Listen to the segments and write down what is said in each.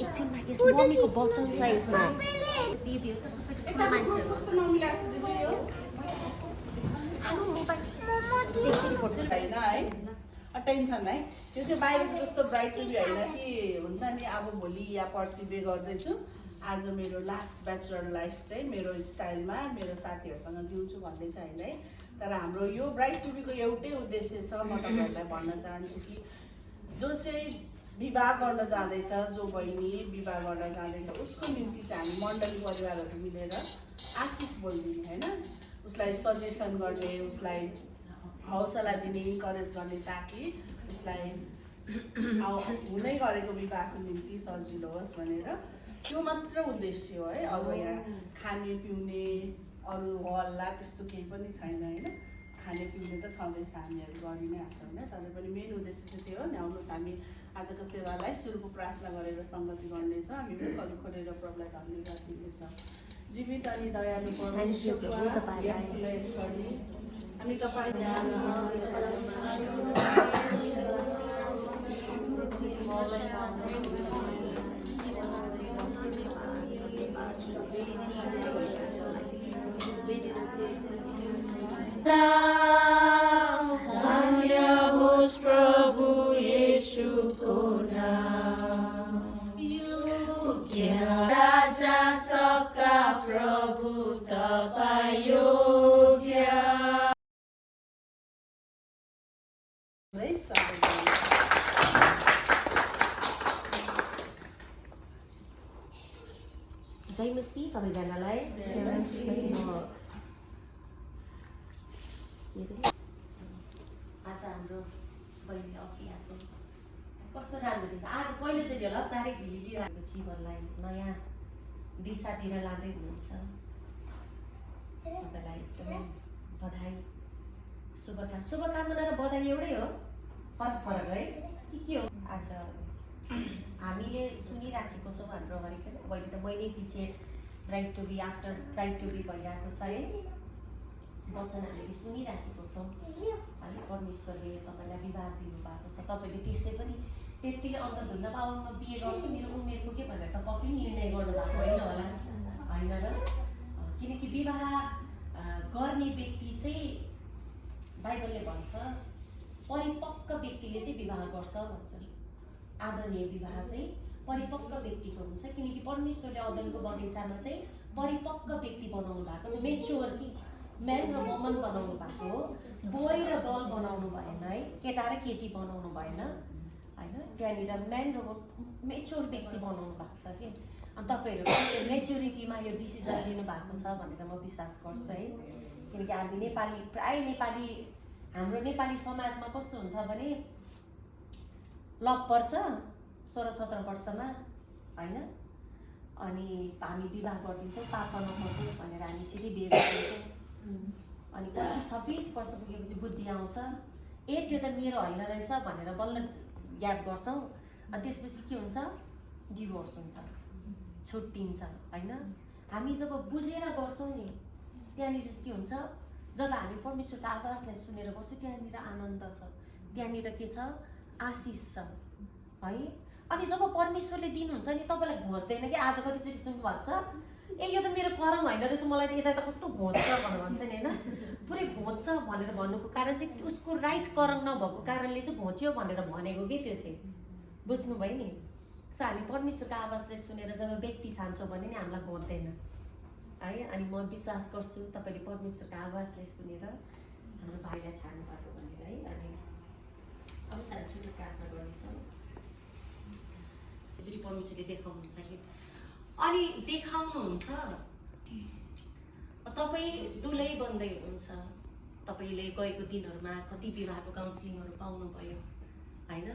एकछिनमा यस्तो मम्मीको वचन छ यसमा टेन्सन है त्यो चाहिँ बाहिरको जस्तो ब्राइट टु बी होइन कि हुन्छ नि अब भोलि या पर्सि बे गर्दैछु आज मेरो लास्ट ब्याचलर लाइफ चाहिँ मेरो स्टाइलमा मेरो साथीहरूसँग जिउँछु भन्ने चाहिँ होइन है तर हाम्रो यो ब्राइट टु बीको एउटै उद्देश्य छ म तपाईँहरूलाई भन्न चाहन्छु कि जो चाहिँ विवाह गर्न जाँदैछ जो बहिनी विवाह गर्न जाँदैछ उसको निम्ति चाहिँ हामी मण्डली परिवारहरू मिलेर आशिष बोलिदिने होइन उसलाई सजेसन गर्ने उसलाई हौसला दिने इन्करेज गर्ने ताकि उसलाई हुँदै गरेको विवाहको निम्ति सजिलो होस् भनेर त्यो मात्र उद्देश्य हो है। अब यहाँ खाने पिउने अरू हल्ला त्यस्तो केही पनि छैन होइन खाने पिउने त छँदैछ हामीहरू गरि नै हाल्छौँ होइन तर पनि मेन उद्देश्य चाहिँ त्यो हो नि आउनुहोस् हामी आजको सेवालाई सुरुको प्रार्थना गरेर सङ्गति गर्नेछौँ हामी मुखहरू खोलेर प्रभुलाई धन्यवाद दिनेछौँ। जीवित अनि दयालु परमेश्वर हामी धन्य होस् प्रभु येशूको नाम राजा सबका प्रभु तपाईं योग्य जय मसीह सबैजनालाई आज हाम्रो बहिनी अफियाको कस्तो राम्रो देख्छ आज पहिलोचोटि होला साह्रै झिलिरहेको जीवनलाई नयाँ दिशातिर लाँदै हुनुहुन्छ तपाईँलाई एकदमै बधाई शुभकामना र बधाई एउटै हो फरक फरक है के हो आज हामीले सुनिराखेको छौँ हाम्रो हरेक अहिले त महिनै पछि bride to be after bride to be भइरहेको छ है वचन हामीले सुनिराखेको छौँ है परमेश्वरले तपाईँलाई विवाह दिनुभएको छ तपाईँले त्यसै पनि त्यत्तिकै अन्त धुन्न अब म बिहे गर्छु मेरो उमेरको के भनेर त पक्कै निर्णय गर्नुभएको होइन होला होइन र किनकि विवाह गर्ने व्यक्ति चाहिँ बाइबलले भन्छ परिपक्व व्यक्तिले चाहिँ विवाह गर्छ भन्छ। आदरणीय विवाह चाहिँ परिपक्व व्यक्तिको हुन्छ किनकि परमेश्वरले अदनको बगैँचामा चाहिँ परिपक्व व्यक्ति बनाउनु भएको मेच्योर कि म्यान र वुमन बनाउनु भएको हो बोय र गर्ल बनाउनु भएन है केटा र केटी बनाउनु भएन होइन त्यहाँनिर म्यान र मेच्योर व्यक्ति बनाउनु भएको छ कि अनि तपाईँहरू मेच्योरिटीमा यो डिसिजन लिनुभएको छ भनेर म विश्वास गर्छु है किनकि हामी नेपाली प्राय नेपाली हाम्रो नेपाली समाजमा कस्तो हुन्छ भने लभ पर्छ 16-17 वर्षमा होइन अनि हामी विवाह गरिदिन्छौँ पापा नपर्छौँ भनेर हामी छिटै बिहे गरिदिन्छौँ अनि 25-26 वर्ष पुगेपछि बुद्धि आउँछ ए त्यो त मेरो होइन रहेछ भनेर बल्ल याद गर्छौँ अनि त्यसपछि के हुन्छ डिभोर्स हुन्छ छुट्टिन्छ होइन हामी जब बुझेर गर्छौँ नि त्यहाँनिर के हुन्छ जब हामी परमेश्वरको आवाजलाई सुनेर गर्छौँ त्यहाँनिर आनन्द छ त्यहाँनिर के छ आशिष छ है अनि जब परमेश्वरले दिनुहुन्छ नि तपाईँलाई घोच्दैन कि आज कतिचोटि सुन्नुभएको छ ए यो त मेरो करम होइन रहेछ मलाई त यता त कस्तो घोच्छ भनेर भन्छ नि होइन पुरै घोच्छ भनेर भन्नुको कारण चाहिँ उसको राइट करम नभएको कारणले चाहिँ घोच्यो भनेर भनेको कि त्यो चाहिँ बुझ्नुभयो नि सो हामी परमेश्वरको आवाजलाई सुनेर जब व्यक्ति छान्छौँ भने नि हामीलाई घोच्दैन है अनि म विश्वास गर्छु तपाईँले परमेश्वरको आवाजलाई सुनेर हाम्रो भाइलाई छाड्नु भएको भनेर है अनि अब साह्रै छोटो प्रार्थना गर्नेछौँ यसरी परमेश्वरले देखाउनुहुन्छ कि अनि देखाउनुहुन्छ तपाईँ दुलै बन्दै हुनुहुन्छ तपाईँले गएको दिनहरूमा कति विवाहको काउन्सिलिङहरू पाउनुभयो होइन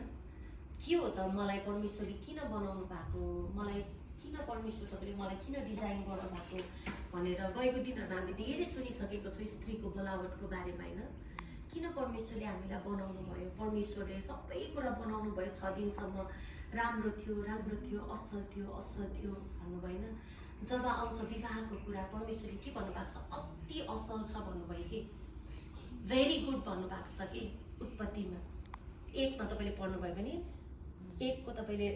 के हो त मलाई परमेश्वरले किन बनाउनु भएको मलाई किन परमेश्वर तपाईँले मलाई किन डिजाइन गर्नु भएको भनेर गएको दिनहरूमा हामीले धेरै सुनिसकेको छौँ स्त्रीको बोलावटको बारेमा होइन किन परमेश्वरले हामीलाई बनाउनु भयो परमेश्वरले सबै कुरा बनाउनु भयो 6 दिनसम्म राम्रो थियो असल थियो भन्नुभयो होइन जब आउँछ विवाहको कुरा परमेश्वरले के भन्नुभएको छ अति असल छ भन्नुभयो कि भेरी गुड भन्नुभएको छ कि उत्पत्तिमा 1 मा तपाईँले पढ्नुभयो भने 1 को तपाईँले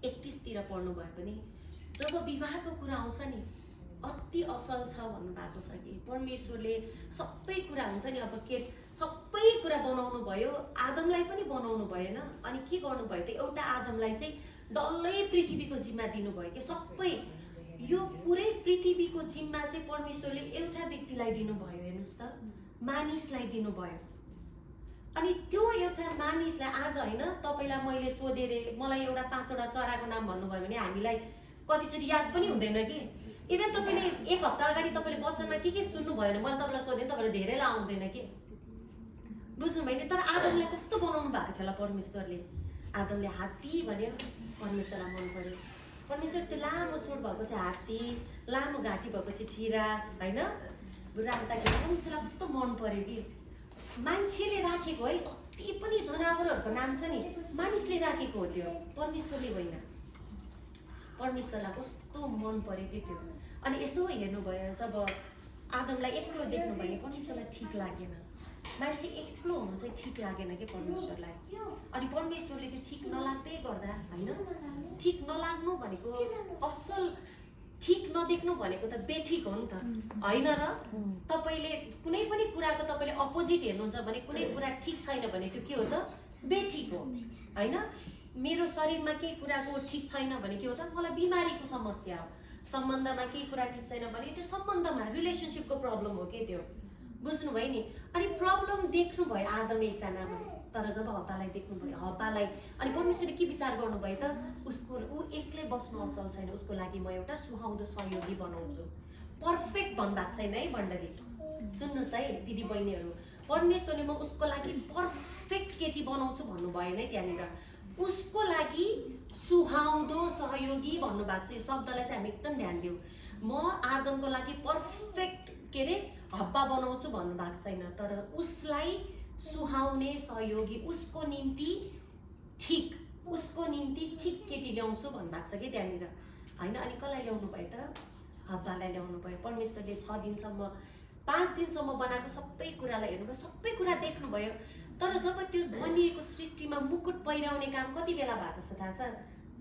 31 तिर पढ्नुभयो भने जब विवाहको कुरा आउँछ नि अति असल छ भन्नुभएको छ कि परमेश्वरले सबै कुरा हुन्छ नि अब के सबै कुरा बनाउनु भयो आदमलाई पनि बनाउनु भएन अनि के गर्नुभयो त एउटा आदमलाई चाहिँ डल्लै पृथ्वीको जिम्मा दिनुभयो कि सबै यो पुरै पृथ्वीको जिम्मा चाहिँ परमेश्वरले एउटा व्यक्तिलाई दिनुभयो हेर्नुहोस् त मानिसलाई दिनुभयो अनि त्यो एउटा मानिसलाई आज होइन तपाईँलाई मैले सोधेँ रे मलाई एउटा 5वटा चराको नाम भन्नुभयो भने हामीलाई कतिचोटि याद पनि हुँदैन कि इभन तपाईँले 1 हप्ता अगाडि तपाईँले वचनमा के सुन्नुभयो भने मैले तपाईँलाई सोधेँ तपाईँलाई धेरै आउँदैन कि बुझ्नुभयो नि तर आदमलाई कस्तो बनाउनु भएको थियो होला परमेश्वरले आदमले हात्ती भन्यो परमेश्वरलाई मन पर्यो परमेश्वर त्यो लामो सोड भएको चाहिँ हात्ती लामो घाँटी भएको चाहिँ चिरा होइन राख्दाखेरि परमेश्वरलाई कस्तो मन पर्यो कि मान्छेले राखेको है जति पनि जनावरहरूको नाम छ नि मानिसले राखेको हो त्यो परमेश्वरले होइन परमेश्वरलाई कस्तो मन पर्यो कि त्यो अनि यसो हेर्नुभयो जब आदमलाई एक्लो देख्नु भयो परमेश्वरलाई ठिक लागेन मान्छे एक्लो हुनु चाहिँ ठिक लागेन कि परमेश्वरलाई अनि परमेश्वरले त्यो ठिक नलाग्दै गर्दा होइन ठिक नलाग्नु भनेको असल ठिक नदेख्नु भनेको त बेठिक हो नि त होइन र तपाईँले कुनै पनि कुराको तपाईँले अपोजिट हेर्नुहुन्छ भने कुनै कुरा ठिक छैन भने त्यो के हो त बेठिक हो होइन मेरो शरीरमा केही कुराको ठिक छैन भने के हो त मलाई बिमारीको समस्या हो सम्बन्धमा केही कुरा ठिक छैन भने त्यो सम्बन्धमा रिलेसनसिपको प्रब्लम हो के त्यो बुझ्नुभयो नि अनि प्रब्लम देख्नुभयो आदम एकजनामा तर जब हब्बालाई देख्नुभयो हब्बालाई अनि परमेश्वरले के विचार गर्नुभयो त ऊ एक्लै बस्नु असल छैन उसको लागि म एउटा सुहाउँदो सहयोगी बनाउँछु पर्फेक्ट भन्नुभएको छैन है मण्डली सुन्नुहोस् है दिदी बहिनीहरू परमेश्वरले म उसको लागि पर्फेक्ट केटी बनाउँछु भन्नु भएन है त्यहाँनिर उसको लागि सुहाउँदो सहयोगी भन्नुभएको छ यो शब्दलाई चाहिँ हामी एकदम ध्यान दिउँ म आदमको लागि पर्फेक्ट के अरे हब्बा बनाउँछु भन्नुभएको छैन तर उसलाई सुहाउने सहयोगी उसको निम्ति ठिक केटी ल्याउँछु भन्नुभएको छ कि त्यहाँनिर होइन अनि कसलाई ल्याउनु भयो त हब्बालाई ल्याउनु भयो परमेश्वरले 6 दिनसम्म 5 दिनसम्म बनाएको सबै कुरालाई हेर्नुभयो सबै कुरा देख्नुभयो तर जब त्यो बनिएको सृष्टिमा मुकुट पहिराउने काम कति बेला भएको छ थाहा छ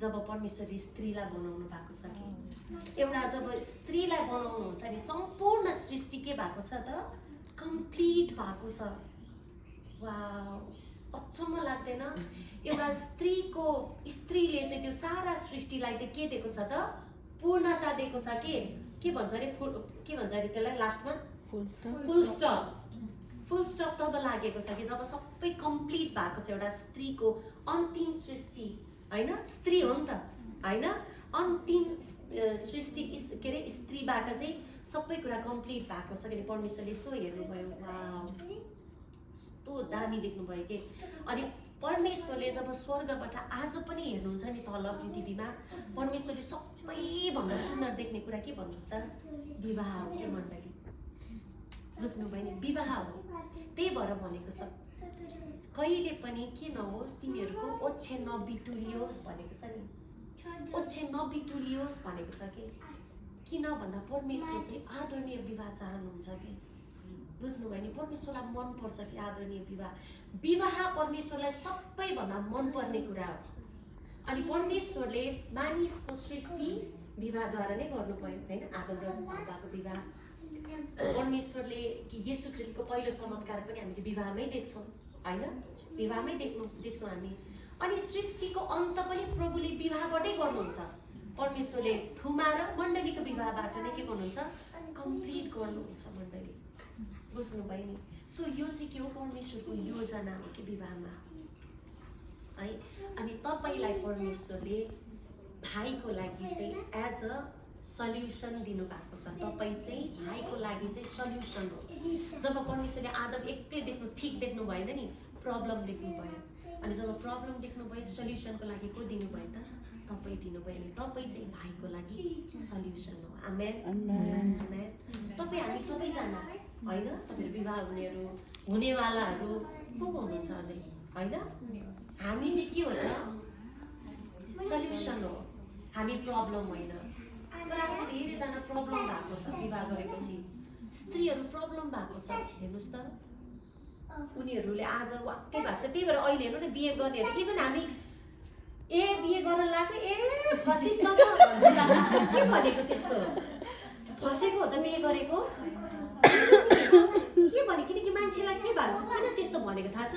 जब परमेश्वरले स्त्रीलाई बनाउनु भएको छ कि एउटा जब स्त्रीलाई बनाउनु हुन्छ नि सम्पूर्ण सृष्टि के भएको छ त कम्प्लिट भएको छ वाउ अचम्म लाग्दैन एउटा स्त्रीले चाहिँ त्यो सारा सृष्टिलाई चाहिँ के दिएको छ त पूर्णता दिएको छ के भन्छ अरे के भन्छ अरे त्यसलाई लास्टमा फुल स्टप तब लागेको छ कि जब सबै कम्प्लिट भएको छ एउटा स्त्रीको अन्तिम सृष्टि होइन स्त्री हो नि त होइन अन्तिम सृष्टि के अरे स्त्रीबाट चाहिँ सबै कुरा कम्प्लिट भएको छ कि परमेश्वरले यसो हेर्नुभयो वाउ कस्तो दामी देख्नुभयो कि अनि परमेश्वरले जब स्वर्गबाट आज पनि हेर्नुहुन्छ नि तल पृथ्वीमा परमेश्वरले सबैभन्दा सुन्दर देख्ने कुरा के भन्नुहोस् त विवाह हो के मण्डली बुझ्नुभयो नि विवाह हो त्यही भएर भनेको छ कहिले पनि के नहोस् तिमीहरूको ओछ्या नबिटुलियोस् भनेको छ नि ओछ्या नबिटुलियोस् भनेको छ कि किन भन्दा परमेश्वर चाहिँ आदरणीय विवाह चाहनुहुन्छ कि बुझ्नुभयो नि परमेश्वरलाई मनपर्छ कि आदरणीय विवाह परमेश्वरलाई सबैभन्दा मनपर्ने कुरा हो अनि परमेश्वरले मानिसको सृष्टि विवाहद्वारा नै गर्नुभयो होइन आदम र हव्वाको विवाह परमेश्वरले येशू ख्रीष्टको पहिलो चमत्कार पनि हामीले विवाहमै देख्छौँ होइन विवाहमै देख्छौँ हामी अनि सृष्टिको अन्त पनि प्रभुले विवाहबाटै गर्नुहुन्छ परमेश्वरले थुमा र मण्डलीको विवाहबाट नै के गर्नुहुन्छ कम्प्लिट गर्नुहुन्छ मण्डली बुझ्नुभयो नि सो यो चाहिँ के हो परमेश्वरको योजना हो कि विवाहमा है अनि तपाईँलाई परमेश्वरले भाइको लागि चाहिँ एज अ सल्युसन दिनुभएको छ तपाईँ चाहिँ भाइको लागि चाहिँ सल्युसन हो जब परमेश्वरले आदम एक्लै ठिक देख्नु भएन नि प्रब्लम देख्नु भयो अनि जब प्रब्लम देख्नु भयो सल्युसनको लागि को दिनुभयो त तपाईँ दिनुभयो नि तपाईँ चाहिँ भाइको लागि सल्युसन हो आमेन तपाईँ हामी सबैजना होइन तपाईँहरू विवाह हुनेहरू हुनेवालाहरू को हुनुहुन्छ अझै होइन हामी चाहिँ के हो त सल्युसन हो हामी प्रब्लम होइन तर आज धेरैजना प्रब्लम भएको छ विवाह गरेपछि स्त्रीहरू प्रब्लम भएको छ हेर्नुहोस् त उनीहरूले आज वाक्कै भएको छ त्यही भएर अहिले हेर्नु न बिहे गर्नेहरू इभन हामी बिहे गर्न लाग्यो फसिस् न त भन्छ के भनेको त्यस्तो फसेको हो त बिहे गरेको के भने किनकि मान्छेलाई के भएको छ किन त्यस्तो भनेको थाहा छ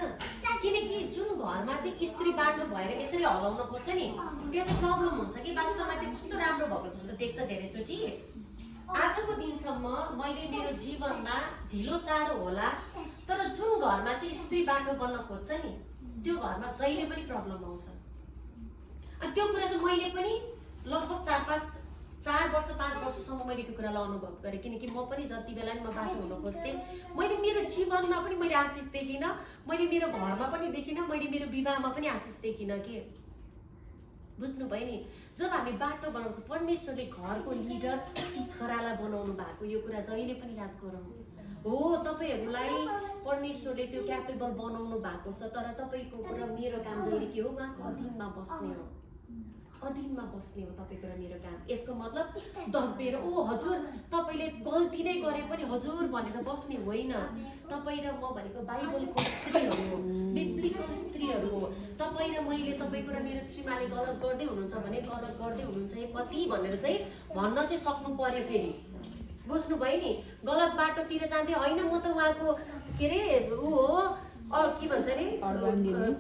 किनकि जुन घरमा चाहिँ स्त्री बाटो भएर यसरी हलाउन खोज्छ नि त्यहाँ चाहिँ प्रब्लम हुन्छ कि वास्तवमा त्यो कस्तो राम्रो भएको जस्तो देख्छ धेरैचोटि आजको दिनसम्म मैले मेरो जीवनमा ढिलो चाँडो होला तर जुन घरमा चाहिँ स्त्री बाटो बन्न खोज्छ नि त्यो घरमा जहिले पनि प्रब्लम आउँछ अनि त्यो कुरा चाहिँ मैले पनि लगभग 4 वर्ष 5 वर्षसम्म मैले त्यो कुरालाई अनुभव गरेँ किनकि म पनि जति बेला नि म बाटो हुन खोज्थेँ मैले मेरो जीवनमा पनि मैले आशिष देखिनँ मैले मेरो घरमा पनि देखिनँ मैले मेरो विवाहमा पनि आशिष देखिनँ के बुझ्नुभयो नि जब हामी बाटो बनाउँछ परमेश्वरले घरको लिडर छोरालाई बनाउनु भएको यो कुरा जहिले पनि याद गरौँ हो तपाईँहरूलाई परमेश्वरले त्यो क्यापेबल बनाउनु भएको छ तर तपाईँको र मेरो काम जहिले के हो उहाँको अधीनमा बस्ने हो अधीनमा बस्ने हो तपाईँको र मेरो काम यसको मतलब दब्बेर ओ हजुर तपाईँले गल्ती नै गरे पनि हजुर भनेर बस्ने होइन तपाईँ र म भनेको बाइबलको स्त्रीहरू हो बिब्लिकल स्त्रीहरू हो तपाईँ र मैले तपाईँको र मेरो श्रीमानले गलत गर्दै हुनुहुन्छ भने गलत गर्दै हुनुहुन्छ है पति भनेर चाहिँ भन्न चाहिँ सक्नु पर्यो फेरि बुझ्नुभयो नि गलत बाटोतिर जाँदै होइन म त उहाँको के अरे ऊ हो के भन्छ अरे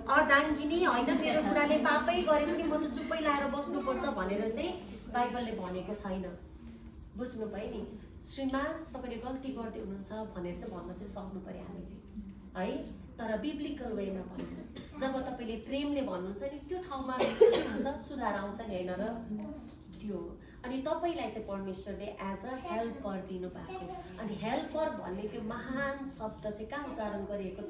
अर्धाङ्गिनी होइन मेरो बुढाले पापै गरे पनि म त चुप्पै लाएर बस्नुपर्छ भनेर चाहिँ बाइबलले भनेको छैन बुझ्नुभयो नि श्रीमान तपाईँले गल्ती गर्दै हुनुहुन्छ भनेर चाहिँ भन्न चाहिँ सक्नु पर्यो हामीले है तर बिब्लिकल वेमा भनेर जब तपाईँले प्रेमले भन्नुहुन्छ नि त्यो ठाउँमा के हुन्छ सुधार आउँछ नि होइन र त्यो अनि तपाईँलाई चाहिँ परमेश्वरले एज अ हेल्पर दिनुभएको अनि हेल्पर भन्ने त्यो महान शब्द चाहिँ कहाँ उच्चारण गरिएको छ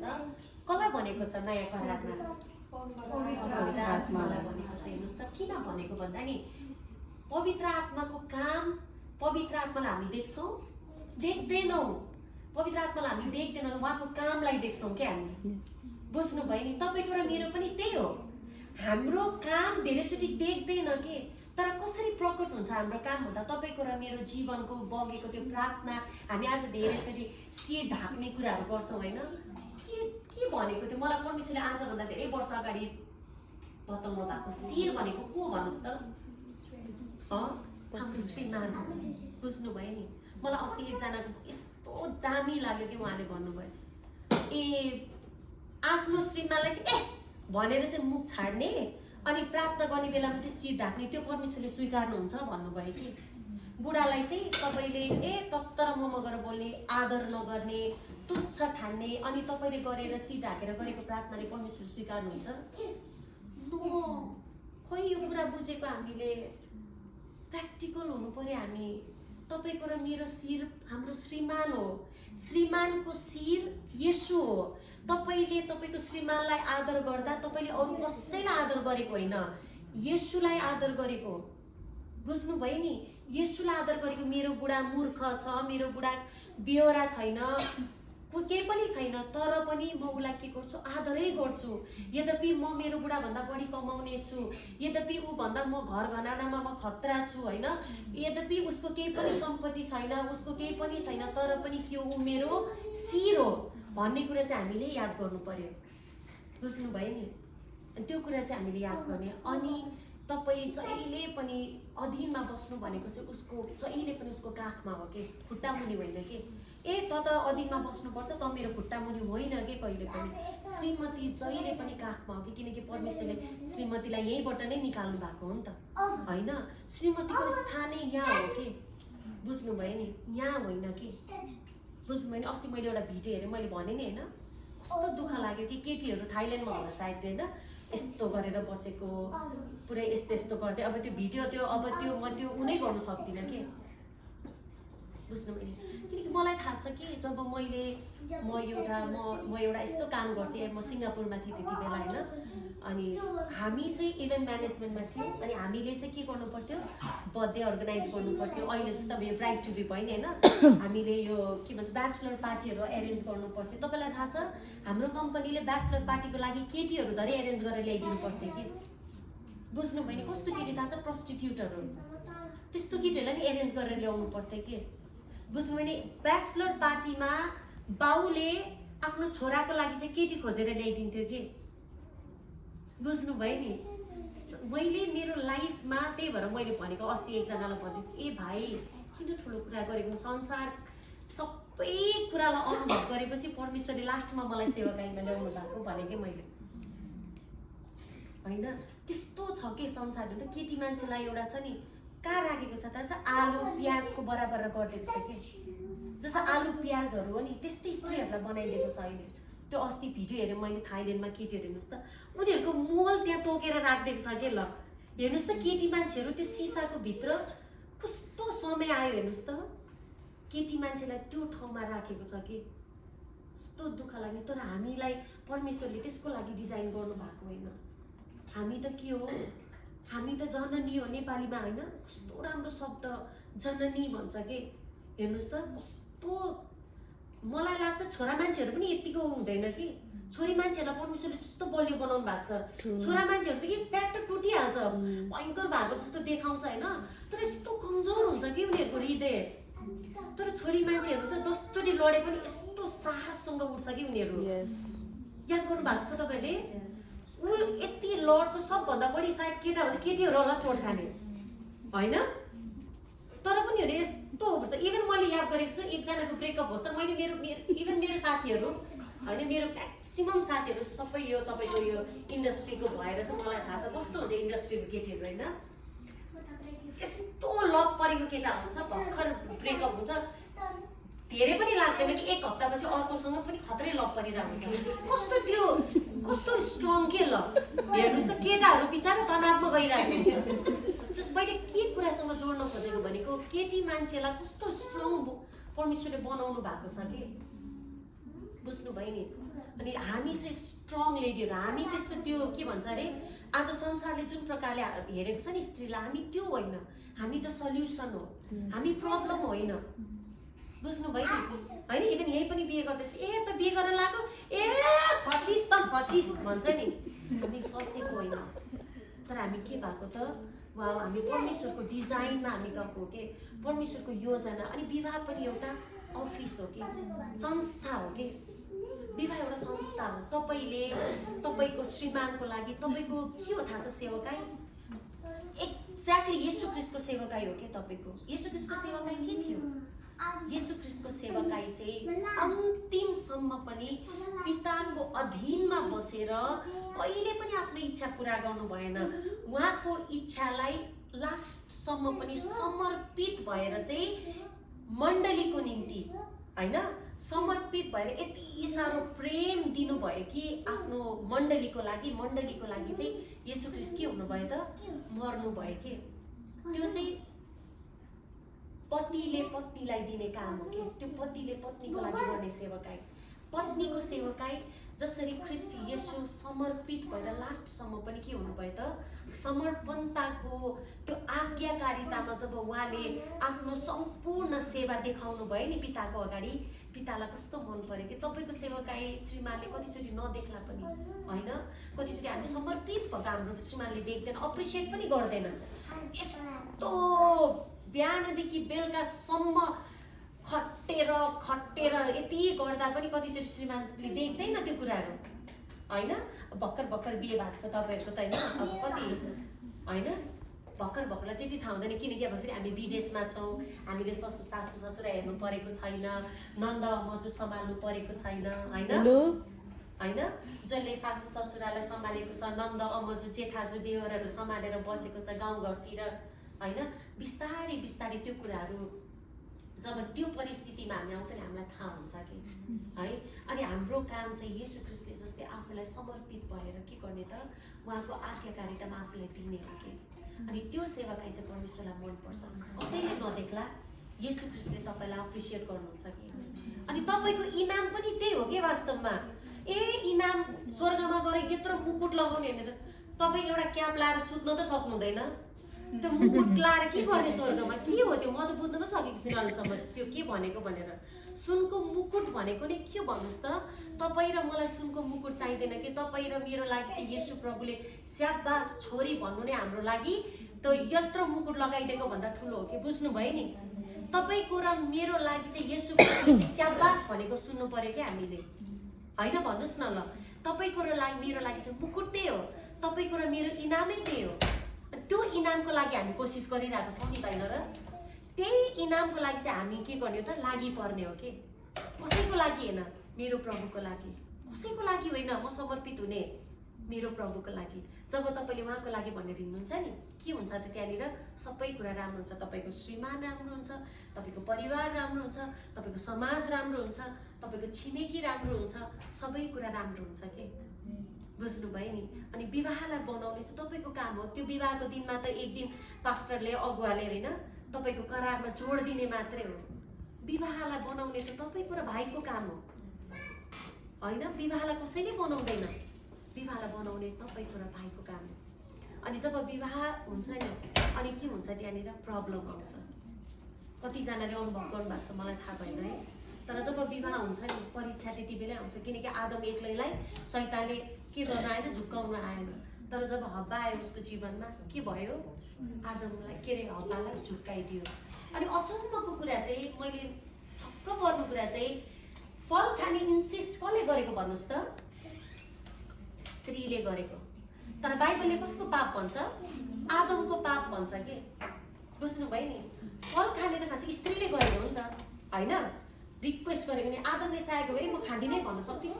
कसलाई भनेको छ नयाँ करारमा पवित्र आत्मालाई भनेको छ हेर्नुहोस् त किन भनेको भन्दा नि पवित्र आत्माको काम पवित्र आत्मालाई हामी देख्छौँ देख्दैनौँ पवित्र आत्मालाई हामी देख्दैनौँ उहाँको कामलाई देख्छौँ क्या हामी बुझ्नुभयो नि तपाईँको र मेरो पनि त्यही हो हाम्रो काम धेरैचोटि देख्दैन के तर कसरी प्रकट हुन्छ हाम्रो काम भन्दा तपाईँको र मेरो जीवनको बगेको त्यो प्रार्थना हामी आज धेरैचोटि शिर ढाक्ने कुराहरू गर्छौँ होइन के भनेको थियो मलाई परमेश्वरले आजभन्दा धेरै वर्ष अगाडि बताउनु भएको शिर भनेको को भन्नुहोस् त हाम्रो श्रीमान बुझ्नुभयो नि मलाई अस्ति एकजनाको यस्तो दामी लाग्यो कि उहाँले भन्नुभयो आफ्नो श्रीमानलाई चाहिँ भनेर चाहिँ मुख छाड्ने अनि प्रार्थना गर्ने बेलामा चाहिँ शिर ढाक्ने त्यो परमेश्वरले स्वीकार्नुहुन्छ भन्नुभयो कि बुढालाई चाहिँ तपाईँले तर ममा गएर बोल्ने आदर नगर्ने तुच्छ ठान्ने अनि तपाईँले गरेर शिर ढाकेर गरेको प्रार्थनाले परमेश्वर स्वीकार्नुहुन्छ खोइ यो कुरा बुझेको हामीले प्र्याक्टिकल हुनु पर्यो हामी तपाईँको र मेरो शिर हाम्रो श्रीमान हो श्रीमानको शिर येशू हो तपाईँले तपाईँको श्रीमानलाई आदर गर्दा तपाईँले अरू कसैलाई आदर गरेको होइन येशूलाई आदर गरेको बुझ्नुभयो नि येशूलाई आदर गरेको मेरो बुढा मूर्ख छ मेरो बुढा बेहोरा छैन केही पनि छैन तर पनि म उसलाई के गर्छु आदरै गर्छु यद्यपि म मेरो बुढाभन्दा बढी कमाउने छु यद्यपि ऊभन्दा म घर घनानामा म खतरा छु होइन यद्यपि उसको केही पनि सम्पत्ति छैन उसको केही पनि छैन तर पनि के ऊ मेरो शिर हो भन्ने कुरा चाहिँ हामीले याद गर्नु पर्यो बुझ्नुभयो नि त्यो कुरा चाहिँ हामीले याद गर्ने अनि तपाईँ जहिले पनि अधीनमा बस्नु भनेको चाहिँ उसको जहिले पनि उसको काखमा हो कि खुट्टामुनि होइन कि त अधीनमा बस्नुपर्छ त मेरो खुट्टामुनि होइन कि कहिले पनि श्रीमती जहिले पनि काखमा हो कि किनकि परमेश्वरले श्रीमतीलाई यहीँबाट नै निकाल्नु भएको हो नि त होइन श्रीमतीको स्थानै यहाँ हो कि बुझ्नुभयो नि यहाँ होइन कि बुझ्नुभयो नि अस्ति मैले एउटा भिडियो हेरेँ मैले भने नि होइन कस्तो दुःख लाग्यो कि केटीहरू थाइल्यान्डमा होला सायद होइन यस्तो गरेर बसेको पुरै यस्तो गर्दै अब त्यो भिडियो अब त्यो म त्यो उनै गर्न सक्दिनँ कि बुझ्नुभयो नि किनकि मलाई थाहा छ कि जब म एउटा यस्तो काम गर्थेँ म सिङ्गापुरमा थिएँ त्यति बेला होइन अनि हामी चाहिँ इभेन्ट म्यानेजमेन्टमा थियौँ अनि हामीले चाहिँ के गर्नु पर्थ्यो बर्थडे अर्गनाइज गर्नु पर्थ्यो अहिले जस्तो अब यो ब्राइड टु बी भयो नि होइन हामीले यो के भन्छ ब्याचलर पार्टीहरू एरेन्ज गर्नु पर्थ्यो तपाईँलाई थाहा छ हाम्रो कम्पनीले ब्याचलर पार्टीको लागि केटीहरू धरि एरेन्ज गरेर ल्याइदिनु पर्थ्यो कि बुझ्नुभयो नि कस्तो केटी थाहा छ प्रस्टिट्युटहरू त्यस्तो केटीहरूलाई नि एरेन्ज गरेर ल्याउनु पर्थ्यो कि बुझ्नु भने ब्याचलर पार्टीमा बाउले आफ्नो छोराको लागि चाहिँ केटी खोजेर ल्याइदिन्थ्यो कि बुझ्नुभयो नि। मैले मेरो लाइफमा त्यही भएर मैले भनेको अस्ति एकजनालाई भनेको ए भाइ किन ठुलो कुरा गरेको, संसार सबै कुरालाई अनुभव गरेपछि परमेश्वरले लास्टमा मलाई सेवाकाईमा ल्याउनु भएको भनेकै मैले होइन। त्यस्तो छ कि संसारमा त केटी मान्छेलाई एउटा छ नि कहाँ राखेको छ थाहा छ, आलु प्याजको बराबर गरिदिएको छ कि जस्तो आलु प्याजहरू हो नि त्यस्तै स्त्रीहरूलाई बनाइदिएको छ अहिले। त्यो अस्ति भिडियो हेरेँ मैले थाइल्यान्डमा केटीहरू हेर्नुहोस् त उनीहरूको मोल त्यहाँ तोकेर राखिदिएको छ के ल हेर्नुहोस् त केटी मान्छेहरू त्यो सिसाको भित्र कस्तो समय आयो हेर्नुहोस् त केटी मान्छेलाई त्यो ठाउँमा राखेको छ कि कस्तो दुःख लाग्ने। तर हामीलाई परमेश्वरले त्यसको लागि डिजाइन गर्नु भएको होइन। हामी त के हो, हामी त जननी हो नेपालीमा होइन, कस्तो राम्रो शब्द जननी भन्छ कि हेर्नुहोस् त कस्तो। मलाई लाग्छ छोरा मान्छेहरू पनि यतिको हुँदैन कि छोरी मान्छेहरूलाई परमेश्वरले त्यस्तो बलियो बनाउनु भएको छ। छोरा मान्छेहरू त कि प्याट टुटिहाल्छ भयङ्कर भएको जस्तो देखाउँछ होइन, तर यस्तो कमजोर हुन्छ कि उनीहरूको हृदय। तर छोरी मान्छेहरू त 10 चोटि लडे पनि यस्तो साहससँग उठ्छ कि उनीहरू। याद गर्नु भएको छ तपाईँले, ऊ यति लड्छ सबभन्दा बढी सायद केटाभन्दा केटीहरू होला चोट खाने होइन, तर पनि हेर्नु यस्तो हुन्छ। इभन मैले याद गरेको छु एकजनाको ब्रेकअप होस् त मैले इभन मेरो साथीहरू होइन, मेरो म्याक्सिमम साथीहरू सबै यो तपाईँको यो इन्डस्ट्रीको भएर चाहिँ मलाई थाहा छ कस्तो हुन्छ इन्डस्ट्रीको केटीहरू होइन। यस्तो लभ परेको केटा हुन्छ भर्खर ब्रेकअप हुन्छ धेरै पनि लाग्दैन कि एक हप्तापछि अर्कोसँग पनि खत्रै लभ परिरहेको हुन्छ। कस्तो त्यो कस्तो स्ट्रङ के ल हेर्नुहोस् त केटाहरू बिचारा तनावमा गइरहेको हुन्छ। जस्ट मैले के कुरासँग जोड्न खोजेको भनेको केटी मान्छेलाई कस्तो स्ट्रङ परमेश्वरले बनाउनु भएको छ कि बुझ्नुभयो नि। अनि हामी चाहिँ स्ट्रङ लेडीहरू, हामी त्यस्तो त्यो के भन्छ अरे आज संसारले जुन प्रकारले हेरेको छ नि स्त्रीलाई, हामी त्यो होइन, हामी त सल्युसन हो, हामी प्रब्लम होइन। बुझ्नुभयो नि होइन। इभन यही पनि बिहे गर्दैछ ए त बिहे गर्न लाग्यो ए फसिस त फसिस भन्छ नि, हामी फसेको होइन। तर हामी के भएको त वा हामी परमेश्वरको डिजाइनमा हामी गएको हो कि परमेश्वरको योजना। अनि विवाह पनि एउटा अफिस हो कि संस्था हो कि विवाह एउटा संस्था हो। तपाईँले तपाईँको श्रीमानको लागि तपाईँको के हो थाहा छ सेवकाई एक्ज्याक्टली येशू ख्रीष्टको सेवकाई हो कि तपाईँको। येशू ख्रीष्टको सेवकाई के थियो? येशू ख्रीष्टको सेवकाई चाहिँ अन्तिमसम्म पनि पिताको अधीनमा बसेर कहिले पनि आफ्नो इच्छा पुरा गर्नु भएन। उहाँको इच्छालाई लास्टसम्म पनि समर्पित भएर चाहिँ मण्डलीको निम्ति होइन समर्पित भएर यति साह्रो प्रेम दिनुभयो कि आफ्नो मण्डलीको लागि चाहिँ येशू ख्रीष्ट के हुनुभयो त मर्नुभयो कि। त्यो चाहिँ पतिले पत्नीलाई दिने काम हो कि त्यो पतिले पत्नीको लागि गर्ने सेवकाई। पत्नीको सेवकाई जसरी ख्रीष्ट येशू समर्पित भएर लास्टसम्म पनि के हुनुभयो त समर्पणताको त्यो आज्ञाकारितामा जब उहाँले आफ्नो सम्पूर्ण सेवा देखाउनु भयो नि पिताको अगाडि, पितालाई कस्तो मन पर्यो कि तपाईँको सेवकाई श्रीमानले कतिचोटि नदेख्ला पनि होइन, कतिचोटि हामी समर्पित भएको हाम्रो श्रीमानले देख्दैन, अप्रिसिएट पनि गर्दैन। यस्तो बिहानदेखि बेलुकासम्म खटेर यति गर्दा पनि कतिचोटि श्रीमानले देख्दैन त्यो कुराहरू होइन। भर्खर बिहे भएको छ तपाईँहरूको त होइन, अब कति होइन भर्खरलाई त्यति थाहा हुँदैन किनकि अब फेरि हामी विदेशमा छौँ, हामीले सासू ससुरा हेर्नु परेको छैन, नन्द मजु सम्हाल्नु परेको छैन होइन, जसले सासू ससुरालाई सम्हालेको छ, नन्द अमजु जेठाजु देवरहरू सम्हालेर बसेको छ गाउँघरतिर होइन। बिस्तारै त्यो कुराहरू जब त्यो परिस्थितिमा हामी आउँछ नि हामीलाई थाहा हुन्छ कि है। अनि हाम्रो काम चाहिँ येशू ख्रीष्टले जस्तै आफूलाई समर्पित भएर के गर्ने त उहाँको आज्ञाकारितामा आफूलाई दिने हो कि। अनि त्यो सेवाकाई चाहिँ परमेश्वरलाई मनपर्छ, कसैले नदेख्ला येशू ख्रीष्टले तपाईँलाई अप्रिसिएट गर्नुहुन्छ कि। अनि तपाईँको इनाम पनि त्यही हो कि वास्तवमा। ए इनाम स्वर्गमा गएर यत्रो मुकुट लगाउने भनेर तपाईँ एउटा क्याप लाएर सुत्न त सक्नु हुँदैन, त्यो मुकुट लाएर के गर्ने स्वर्गमा के हो त्यो? म त बुझ्नु पनि सकेको छुइनँ अहिलेसम्म त्यो के भनेको भनेर। सुनको मुकुट भनेको नि के भन्नुहोस् त, तपाईँ र मलाई सुनको मुकुट चाहिँदैन कि तपाईँ र मेरो लागि चाहिँ येशू प्रभुले स्याबास छोरी भन्नु नै हाम्रो लागि त्यो यत्रो मुकुट लगाइदिएको भन्दा ठुलो हो कि बुझ्नुभयो नि तपाईको र मेरो लागि चाहिँ येशूको चाहिँ स्याबास भनेको सुन्नु पर्यो कि हामीले हैन भन्नुस् न ल तपाईको र लागि मेरो लागि चाहिँ मुकुट त्यही हो तपाईको र मेरो इनामै त्यही हो त्यो इनामको लागि हामी कोसिस गरिरहेको छौं नि हैन र त्यही इनामको लागि चाहिँ हामी के गर्ने हो त लागि पर्ने हो के कसैको लागि हैन मेरो प्रभुको लागि कसैको लागि होइन म समर्पित हुने मेरो प्रभुको लागि जब तपाईले उहाँको लागि भनेर हिँड्नुहुन्छ नि के हुन्छ त त्यहाँनिर सबै कुरा राम्रो हुन्छ तपाईको श्रीमान राम्रो हुन्छ तपाईको परिवार राम्रो हुन्छ तपाईको समाज राम्रो हुन्छ तपाईको छिमेकी राम्रो हुन्छ सबै कुरा राम्रो हुन्छ के बुझ्नुभयो नि अनि विवाहलाई बनाउने चाहिँ तपाईको काम हो त्यो विवाहको दिनमा त एक दिन पास्टरले अगुवाले हैन तपाईको करारमा जोड दिने मात्रै हो विवाहलाई बनाउने त तपाईको र भाइको काम हो हैन विवाहलाई कसैले बनाउँदैन विवाहलाई बनाउने तपाईको र भाइको काम हो अनि जब विवाह हुन्छ नि अनि के हुन्छ त्यहाँनिर प्रब्लम आउँछ कतिजनाले अनुभव गर्नुभएको छ मलाई थाहा भएन है तर जब विवाह हुन्छ नि परीक्षा त्यति बेलै आउँछ किनकि आदम एक्लैलाई शैतानले के गर्न आएन झुक्काउन आएन तर जब हब्बा आयो उसको जीवनमा के भयो आदमलाई के रे हब्बालाई झुक्काइदियो अनि अचम्मको कुरा चाहिँ मैले छक्क पर्नु कुरा चाहिँ फल खाने इन्सिस्ट कसले गरेको भन्नुस् त स्त्रीले गरेको तर बाइबलले कसको पाप भन्छ आदमको पाप भन्छ के बुझ्नुभयो नि फल खाने त खास स्त्रीले गरेको हो नि त हैन रिक्वेस्ट गरेको नि आदमले चाहेको भए म खाँदिनै भन्न सक्थ्यो कि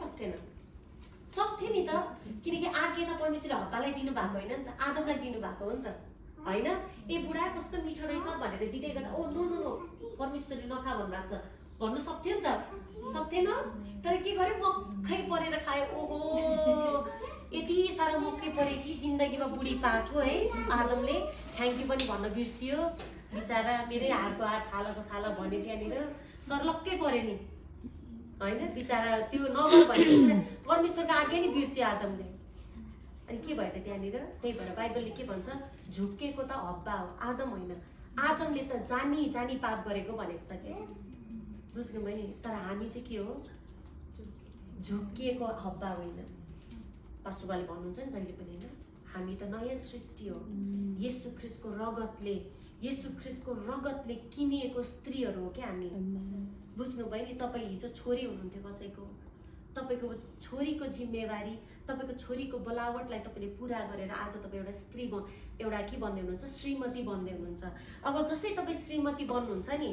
सक्थ्यो नि त किनकि आज्ञा त परमेश्वरले हब्बालाई दिनु भएको होइन नि त आदमलाई दिनु भएको हो नि त हैन ए बुढा कस्तो मिठो रहेछ भनेर दिँदै गर्दा ओ नो नो नो परमेश्वरले नखा भन्नुभएको छ भन्नु सक्थ्यो नि त सक्थेन तर के गरे मक्खै परेर खायो ओहो यति साह्रो मक्खै परे कि जिन्दगीमा बुढी पाठो है आदमले थ्याङ्क यू पनि भन्न बिर्सियो बिचारा मेरै हाडको हाड छालाको छाला भन्यो त्यहाँनिर सर्लक्कै पऱ्यो नि हैन बिचारा त्यो नगर भनेको कुरा परमेश्वरको आज्ञा नि बिर्सियो आदमले अनि के भयो त त्यहाँनिर त्यही भएर बाइबलले के भन्छ झुक्केको त हब्बा हो आदम होइन आदमले त जानी जानी पाप गरेको भनेको छ के बुझ्नुभयो नि तर हामी चाहिँ के हो झुक्किएको हब्बा होइन पास्टरले भन्नुहुन्छ नि जहिले पनि होइन हामी त नयाँ सृष्टि हो येशू ख्रीष्टको रगतले किनिएको स्त्रीहरू हो क्या हामी बुझ्नुभयो नि तपाईँ हिजो छोरी हुनुहुन्थ्यो कसैको तपाईको छोरीको जिम्मेवारी तपाईको छोरीको बोलावटलाई तपाईले पूरा गरेर आज तपाईँ एउटा स्त्री एउटा के बन्दै हुनुहुन्छ श्रीमती बन्दै हुनुहुन्छ अब जसै तपाईँ श्रीमती बन्नुहुन्छ नि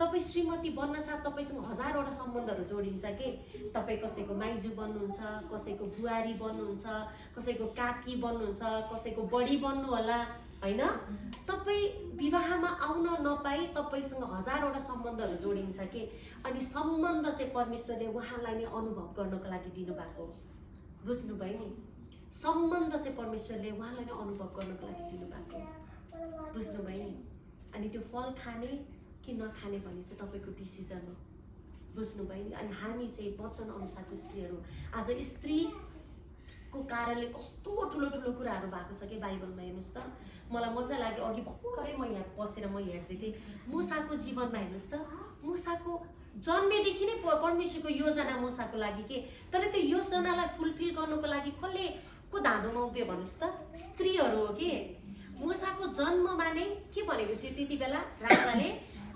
तपाईँ श्रीमती बन्न साथ तपाईसँग हजारवटा सम्बन्धहरू जोडिन्छ के तपाईँ कसैको माइजू बन्नुहुन्छ कसैको बुहारी बन्नुहुन्छ कसैको काकी बन्नुहुन्छ कसैको बडी बन्नु होला हैन तपाईँ विवाहमा आउन नपाई तपाईसँग हजारवटा सम्बन्धहरू जोडिन्छ के अनि सम्बन्ध चाहिँ परमेश्वरले उहाँलाई नै अनुभव गर्नको लागि दिनुभएको हो बुझ्नुभयो नि सम्बन्ध चाहिँ परमेश्वरले उहाँलाई नै अनुभव गर्नको लागि दिनुभएको हो बुझ्नुभयो नि अनि त्यो फल खाने कि नखाने भन्ने चाहिँ तपाईको डिसिजन हो बुझ्नुभयो नि अनि हामी चाहिँ वचन अनुसारको स्त्रीहरू आज स्त्रीको कारणले कस्तो ठुलो ठुलो कुराहरू भएको छ कि बाइबलमा हेर्नुहोस् त मलाई मजा लाग्यो अघि भर्खरै म यहाँ बसेर म हेर्दै थिएँ मूसाको जीवनमा हेर्नुहोस् त मूसाको जन्मेदेखि नै परमेश्वरको योजना मूसाको लागि के तर त्यो योजनालाई फुलफिल गर्नको लागि कसले को धाँधोमा उभियो भन्नुहोस् त स्त्रीहरू हो कि मूसाको जन्ममा नै के भनेको थियो त्यति बेला राजाले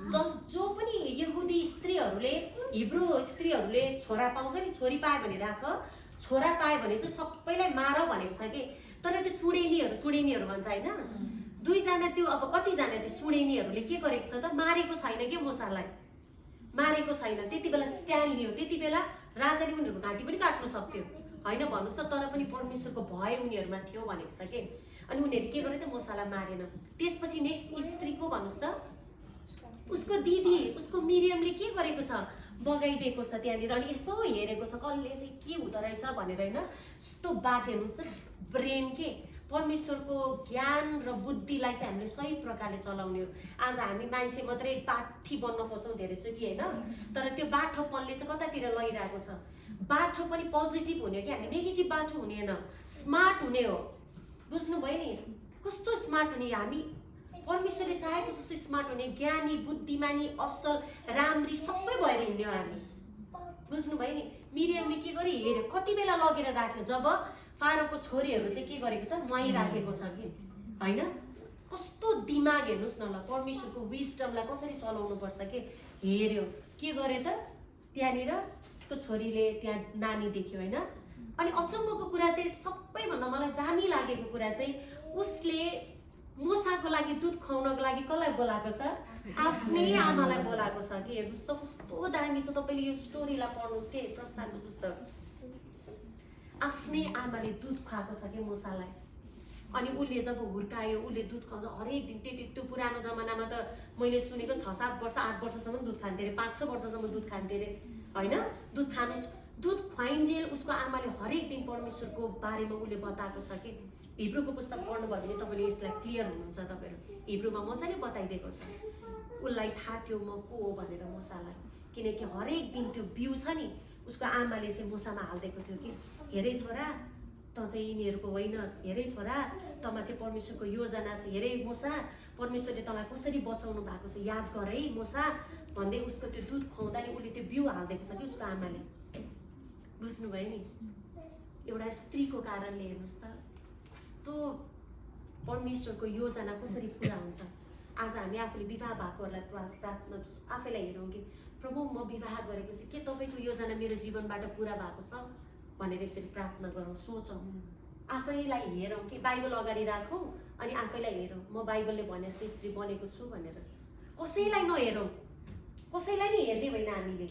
जो पनि यहुदी स्त्रीहरूले हिब्रू स्त्रीहरूले छोरा पाउँछ नि छोरी पाए भने राख छोरा पाए भने चाहिँ सबैलाई मार भनेको छ कि तर त्यो सुडेनीहरू भन्छ होइन दुईजना त्यो अब कतिजना त्यो सुडेनीहरूले के गरेको छ त मारेको छैन कि मूसालाई मारेको छैन त्यति बेला स्ट्यान्ड लियो त्यति बेला राजाले उनीहरूको घाँटी पनि काट्नु सक्थ्यो होइन भन्नुहोस् त तर पनि परमेश्वरको भय उनीहरूमा थियो भनेको छ कि अनि उनीहरू के गरे त मूसालाई मारेन त्यसपछि नेक्स्ट स्त्री को भन्नुहोस् त उसको दिदी उसको मिरियमले के गरेको छ बगाइदिएको छ त्यहाँनिर अनि यसो हेरेको छ कसले चाहिँ के हुँदो रहेछ भनेर होइन यस्तो बात हेर्नुहुन्छ ब्रेन के परमेश्वरको ज्ञान र बुद्धिलाई चाहिँ हामीले सही प्रकारले चलाउने हो आज हामी मान्छे मात्रै बाठी बन्न खोज्छौँ धेरैचोटि होइन तर त्यो बाठोपनले चाहिँ कतातिर लैरहेको छ बाठो पनि पोजिटिभ हुने कि हामी नेगेटिभ बाठो हुने होइन स्मार्ट हुने हो बुझ्नुभयो नि कस्तो स्मार्ट हुने हामी परमेश्वरले चाहेको जस्तो स्मार्ट हुने ज्ञानी बुद्धिमानी असल राम्री सबै भएर हिँड्ने हो हामी बुझ्नुभयो नि मिरियमले के गरे हेर्यो कति बेला लगेर राख्यो जब फारोको छोरीहरू चाहिँ के गरेको छ नुहाइराखेको छ कि होइन कस्तो दिमाग हेर्नुहोस् न ल, परमेश्वरको विस्डमलाई कसरी चलाउनुपर्छ के हेऱ्यो, के गरे त त्यहाँनिर उसको छोरीले त्यहाँ नानी देख्यो होइन। अनि अचम्मको कुरा चाहिँ सबैभन्दा मलाई दामी लागेको कुरा चाहिँ उसले मुसाको लागि दुध खुवाउनको लागि कसलाई बोलाएको छ? आफ्नै आमालाई बोलाएको छ कि। हेर्नुहोस् त कस्तो दामी छ। तपाईँले यो स्टोरीलाई पढ्नुहोस् के, प्रस्थानको पुस्तक। आफ्नै आमाले दुध खुवाएको छ कि मुसालाई। अनि उसले जब हुर्कायो उसले दुध खुवाउँछ हरेक दिन। त्यो पुरानो जमानामा त मैले सुनेको 6-7 वर्ष 8 वर्षसम्म दुध खान्थे अरे, 5-6 वर्षसम्म दुध खान्थे अरे होइन। दुध खुवाइन्जेल उसको आमाले हरेक दिन परमेश्वरको बारेमा उसले बताएको छ कि। हिब्रूको पुस्तक पढ्नुभयो भने तपाईँले यसलाई क्लियर हुनुहुन्छ। तपाईँहरू हिब्रूमा मजाले बताइदिएको छ। उसलाई थाहा थियो म को हो भनेर मुसालाई, किनकि हरेक दिन त्यो बिउ छ नि उसको आमाले चाहिँ मुसामा हालिदिएको थियो कि हेरै छोरा त चाहिँ यिनीहरूको होइनस्, हेरै छोरा तँमा चाहिँ परमेश्वरको योजना छ, हेरै मुसा परमेश्वरले तँलाई कसरी बचाउनु भएको छ याद गर है मुसा भन्दै उसको त्यो दुध खुवाउँदा नि उसले त्यो बिउ हालिदिएको छ कि उसको आमाले। बुझ्नुभयो नि, एउटा स्त्रीको कारणले हेर्नुहोस् त कस्तो परमेश्वरको योजना कसरी पुरा हुन्छ। आज हामी आफूले विवाह भएकोहरूलाई प्रार्थना आफैलाई हेरौँ कि प्रभु म विवाह गरेको छु, के तपाईँको योजना मेरो जीवनबाट पुरा भएको छ भनेर एकचोटि प्रार्थना गरौँ, सोचौँ, आफैलाई हेरौँ कि बाइबल अगाडि राखौँ अनि आफैलाई हेरौँ म बाइबलले भने जस्तो स्त्री बनेको छु भनेर। कसैलाई नहेरौँ, कसैलाई नि हेर्ने होइन हामीले।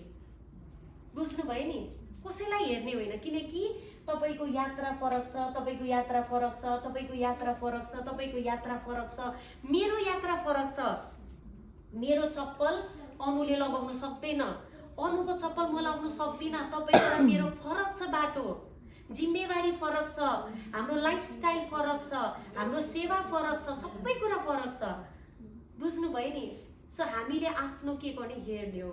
बुझ्नुभयो नि, कसैलाई हेर्ने होइन, किनकि तपाईँको यात्रा फरक छ, तपाईँको यात्रा फरक छ, तपाईँको यात्रा फरक छ, तपाईँको यात्रा फरक छ, मेरो यात्रा फरक छ। मेरो चप्पल अनुले लगाउन सक्दैन, अनुको चप्पल म लगाउन सक्दिनँ। तपाईँको र मेरो फरक छ, बाटो जिम्मेवारी फरक छ, हाम्रो लाइफस्टाइल फरक छ, हाम्रो सेवा फरक छ, सबै कुरा फरक छ। बुझ्नुभयो नि। सो हामीले आफ्नो के गर्ने हेर्ने हो।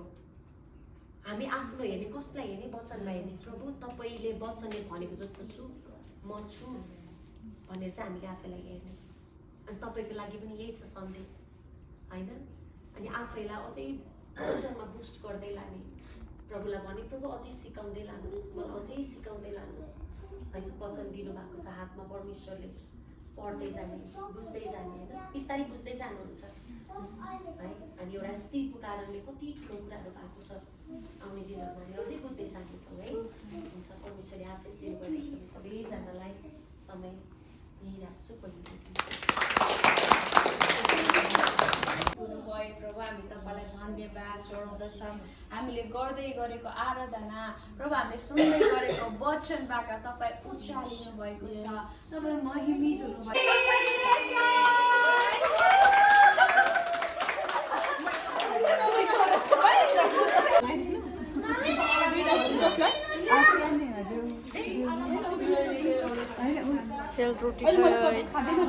हामी आफ्नो हेर्ने, कसलाई हेर्ने? वचनलाई हेर्ने। प्रभु तपाईँले वचनले भनेको जस्तो छु म छु भनेर चाहिँ हामीले आफैलाई हेर्ने। अनि तपाईँको लागि पनि यही छ सन्देश होइन। अनि आफैलाई अझै वचनमा बुस्ट गर्दै लाने। प्रभुलाई भने प्रभु अझै सिकाउँदै लानुहोस्, मलाई अझै सिकाउँदै लानुहोस् होइन। वचन दिनुभएको छ हातमा परमेश्वरले, पढ्दै जाने, बुझ्दै जाने होइन, बिस्तारै बुझ्दै जानुहुन्छ है। अनि एउटा स्त्रीको कारणले कति ठुलो कुराहरू भएको छ। आउने दिनहरूमा हामी अझै बुझ्दै जानेछौँ है। हुन्छ, परमेश्वरले आशिष दिनुभयो। जस्तो सबैजनालाई समय यही राख्छु। हुनुभयो प्रभु, हामी तपाईँलाई धन्यवाद चढाउँदछौँ। हामीले गर्दै गरेको आराधना प्रभु, हामीले सुन्दै गरेको वचनबाट तपाईँ उचालिनु भएको छ, तपाईँ महिमित हुनुभयो। सेल रोटी खाँदैन